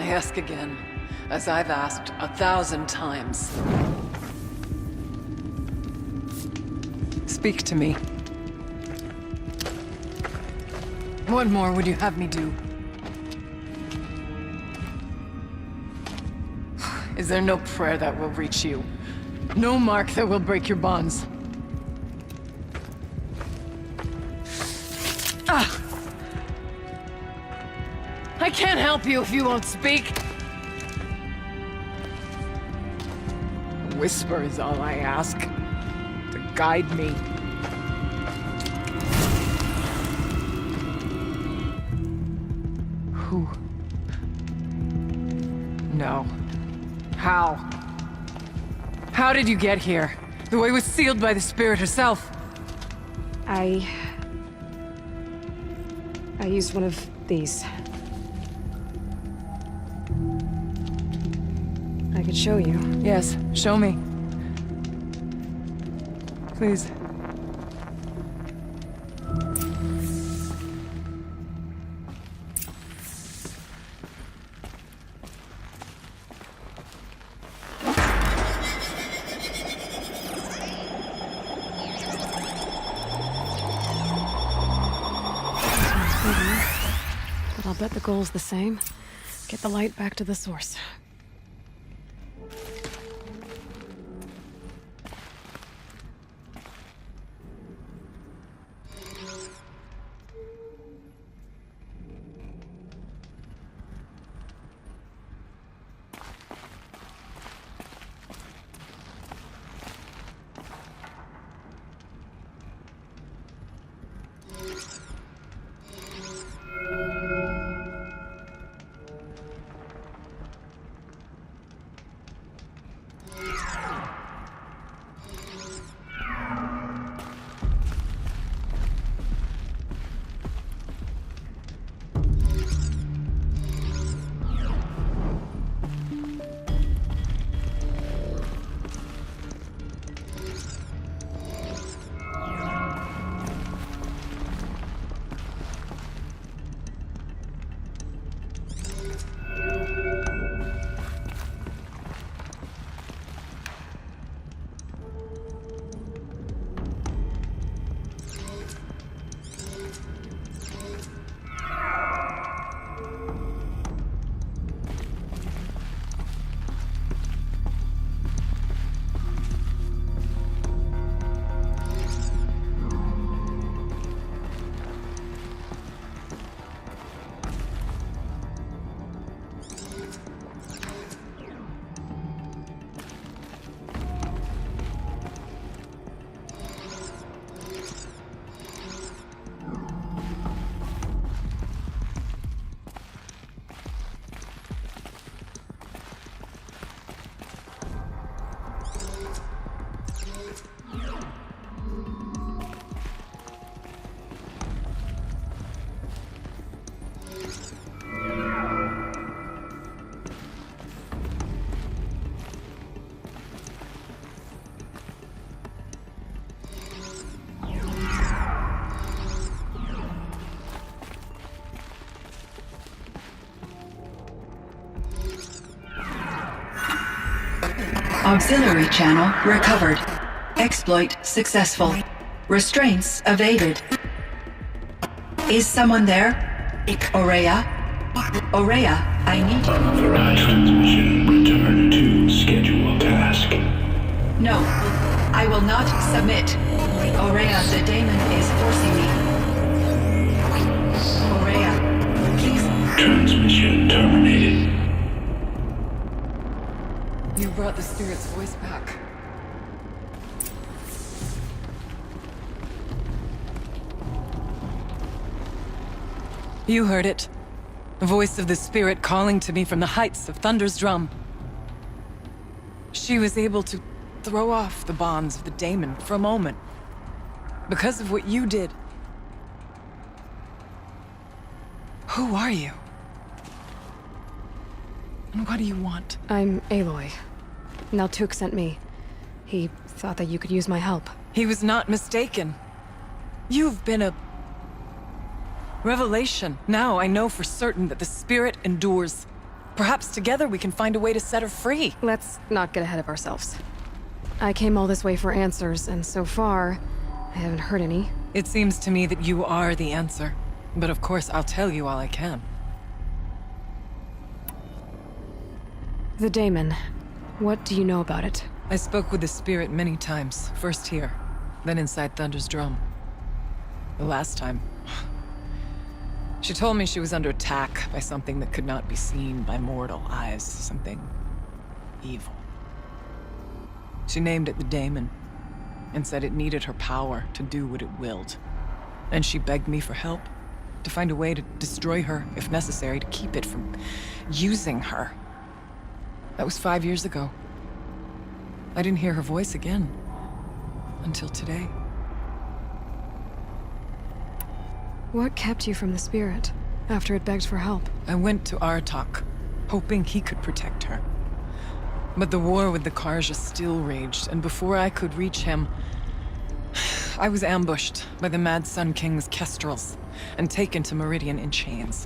ask again, as I've asked 1,000 times. Speak to me. What more would you have me do? Is there no prayer that will reach you? No mark that will break your bonds? Ah! I can't help you if you won't speak. A whisper is all I ask. To guide me. Who? No. How? How did you get here? The way was sealed by the Spirit herself. I used one of these. I could show you. Yes, show me. Please. But I'll bet the goal's the same. Get the light back to the source. Auxiliary channel recovered. Exploit successful. Restraints evaded. Is someone there? Ourea? Ourea, I need you. Unauthorized transmission. Return to scheduled task. No, I will not submit. Ourea, the daemon is forcing me. Ourea, please. Transmission terminated. You brought the Spirit's voice back. You heard it. The voice of the Spirit calling to me from the heights of Thunder's drum. She was able to throw off the bonds of the daemon for a moment. Because of what you did. Who are you? And what do you want? I'm Aloy. Naltuk sent me. He thought that you could use my help. He was not mistaken. You've been a revelation. Now I know for certain that the Spirit endures. Perhaps together we can find a way to set her free. Let's not get ahead of ourselves. I came all this way for answers, and so far, I haven't heard any. It seems to me that you are the answer. But of course, I'll tell you all I can. The daemon. What do you know about it? I spoke with the spirit many times. First here, then inside Thunder's drum. The last time... She told me she was under attack by something that could not be seen by mortal eyes. Something... evil. She named it the daemon, and said it needed her power to do what it willed. And she begged me for help, to find a way to destroy her, if necessary, to keep it from using her. That was 5 years ago. I didn't hear her voice again, until today. What kept you from the spirit, after it begged for help? I went to Artok, hoping he could protect her. But the war with the Karja still raged, and before I could reach him, I was ambushed by the Mad Sun King's kestrels and taken to Meridian in chains.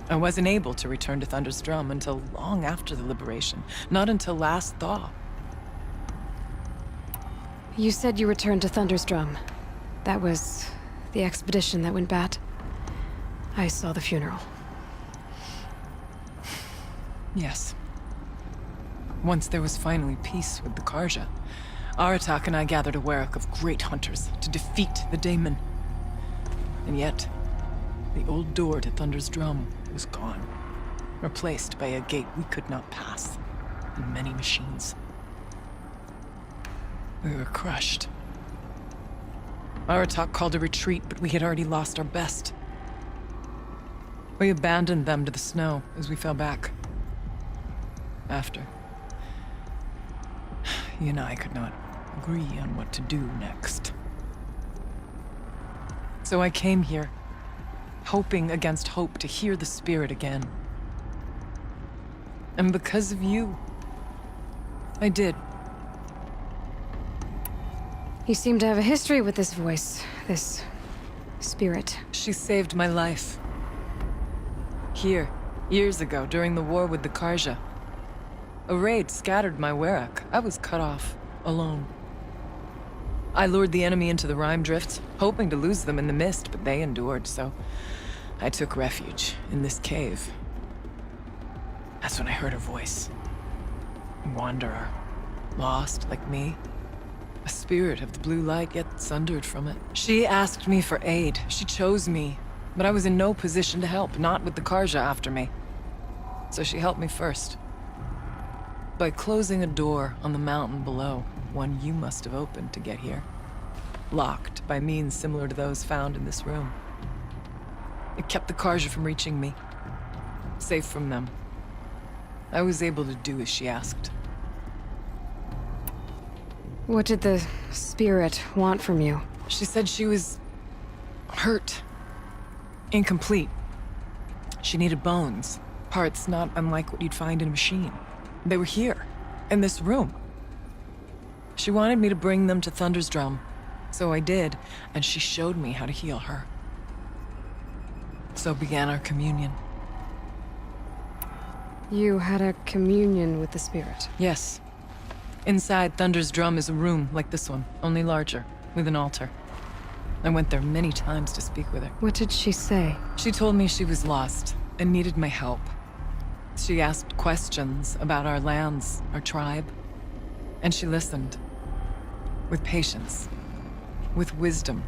I wasn't able to return to Thunder's Drum until long after the liberation, not until last thaw. You said you returned to Thunder's Drum. That was the expedition that went bad. I saw the funeral. Yes. Once there was finally peace with the Karja, Aratak and I gathered a Ourea of great hunters to defeat the daemon. And yet, the old door to Thunder's Drum was gone, replaced by a gate we could not pass, and many machines. We were crushed. Aratak called a retreat, but we had already lost our best. We abandoned them to the snow as we fell back. After, he and I could not agree on what to do next. So I came here, hoping against hope to hear the spirit again. And because of you, I did. You seem to have a history with this voice, this spirit. She saved my life. Here, years ago, during the war with the Karja. A raid scattered my Ourea. I was cut off, alone. I lured the enemy into the Rime Drift, hoping to lose them in the mist, but they endured, so I took refuge in this cave. That's when I heard her voice. A wanderer, lost like me. A spirit of the blue light, yet sundered from it. She asked me for aid. She chose me, but I was in no position to help, not with the Karja after me. So she helped me first. By closing a door on the mountain below, one you must have opened to get here. Locked by means similar to those found in this room. It kept the Karja from reaching me. Safe from them. I was able to do as she asked. What did the spirit want from you? She said she was... hurt. Incomplete. She needed bones. Parts not unlike what you'd find in a machine. They were here, in this room. She wanted me to bring them to Thunder's Drum. So I did, and she showed me how to heal her. So began our communion. You had a communion with the spirit. Yes. Inside Thunder's Drum is a room like this one, only larger, with an altar. I went there many times to speak with her. What did she say? She told me she was lost and needed my help. She asked questions about our lands, our tribe, and she listened. With patience. With wisdom.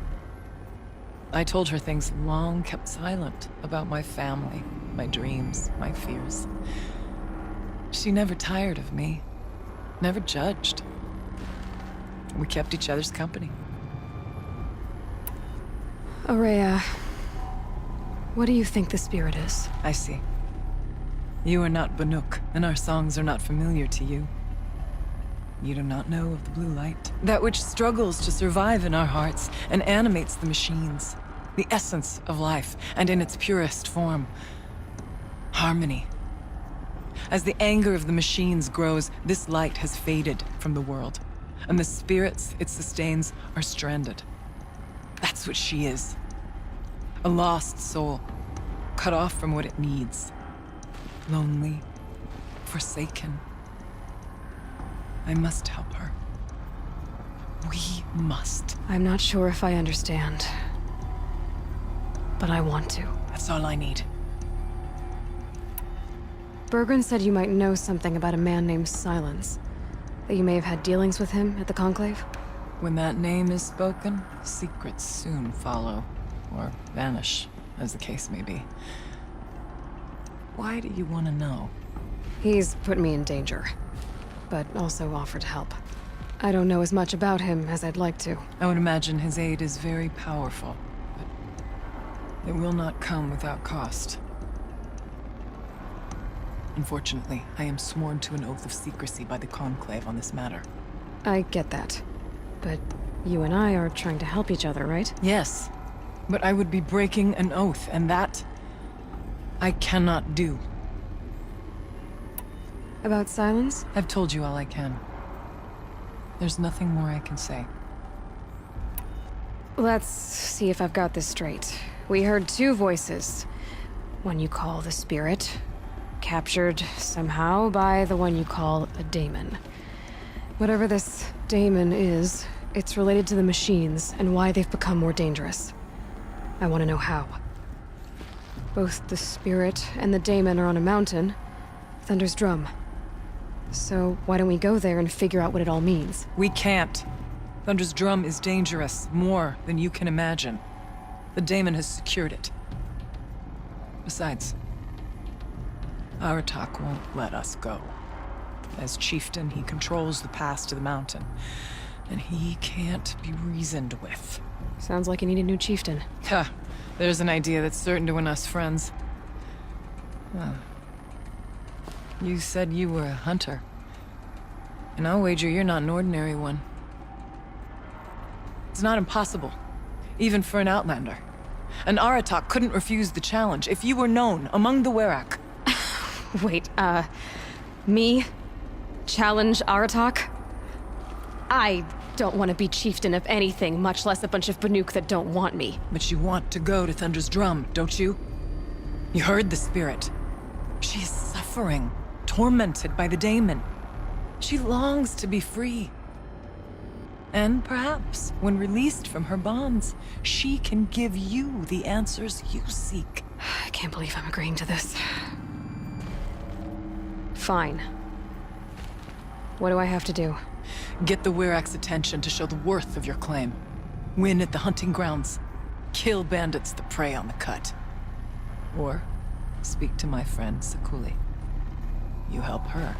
I told her things long kept silent about my family, my dreams, my fears. She never tired of me. Never judged. We kept each other's company. Ourea, what do you think the spirit is? I see. You are not Banuk, and our songs are not familiar to you. You do not know of the blue light. That which struggles to survive in our hearts and animates the machines. The essence of life, and in its purest form. Harmony. As the anger of the machines grows, this light has faded from the world, and the spirits it sustains are stranded. That's what she is. A lost soul, cut off from what it needs. Lonely, forsaken. I must help her. We must. I'm not sure if I understand. But I want to. That's all I need. Bergren said you might know something about a man named Silence. That you may have had dealings with him at the Conclave? When that name is spoken, secrets soon follow. Or vanish, as the case may be. Why do you want to know? He's put me in danger, but also offered help. I don't know as much about him as I'd like to. I would imagine his aid is very powerful, but it will not come without cost. Unfortunately, I am sworn to an oath of secrecy by the Conclave on this matter. I get that. But you and I are trying to help each other, right? Yes, but I would be breaking an oath, and that I cannot do. About Silence? I've told you all I can. There's nothing more I can say. Let's see if I've got this straight. We heard two voices. One you call the Spirit, captured somehow by the one you call a daemon. Whatever this daemon is, it's related to the machines and why they've become more dangerous. I want to know how. Both the Spirit and the daemon are on a mountain, Thunder's Drum. So why don't we go there and figure out what it all means? We can't. Thunder's Drum is dangerous, more than you can imagine. The daemon has secured it. Besides, Aratak won't let us go. As chieftain, he controls the pass to the mountain, and he can't be reasoned with. Sounds like you need a new chieftain. Ha! There's an idea that's certain to win us friends. Well, you said you were a hunter. And I'll wager you're not an ordinary one. It's not impossible, even for an outlander. An Aratak couldn't refuse the challenge if you were known among the Werak. Wait, me? Challenge Aratak? I don't want to be chieftain of anything, much less a bunch of Banuk that don't want me. But you want to go to Thunder's Drum, don't you? You heard the Spirit. She is suffering, tormented by the daemon. She longs to be free. And perhaps, when released from her bonds, she can give you the answers you seek. I can't believe I'm agreeing to this. Fine. What do I have to do? Get the Werak's attention to show the worth of your claim. Win at the hunting grounds. Kill bandits that prey on the cut. Or speak to my friend Sakuli. You help her,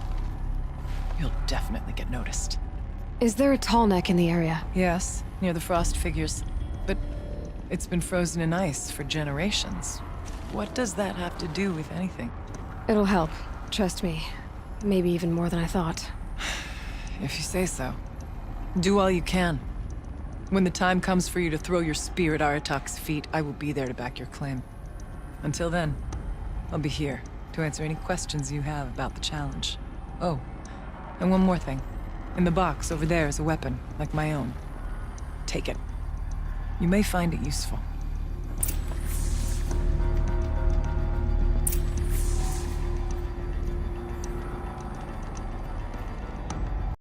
you'll definitely get noticed. Is there a tall neck in the area? Yes, near the frost figures. But it's been frozen in ice for generations. What does that have to do with anything? It'll help. Trust me. Maybe even more than I thought. If you say so. Do all you can. When the time comes for you to throw your spear at Aratak's feet, I will be there to back your claim. Until then, I'll be here to answer any questions you have about the challenge. Oh, and one more thing. In the box over there is a weapon, like my own. Take it. You may find it useful.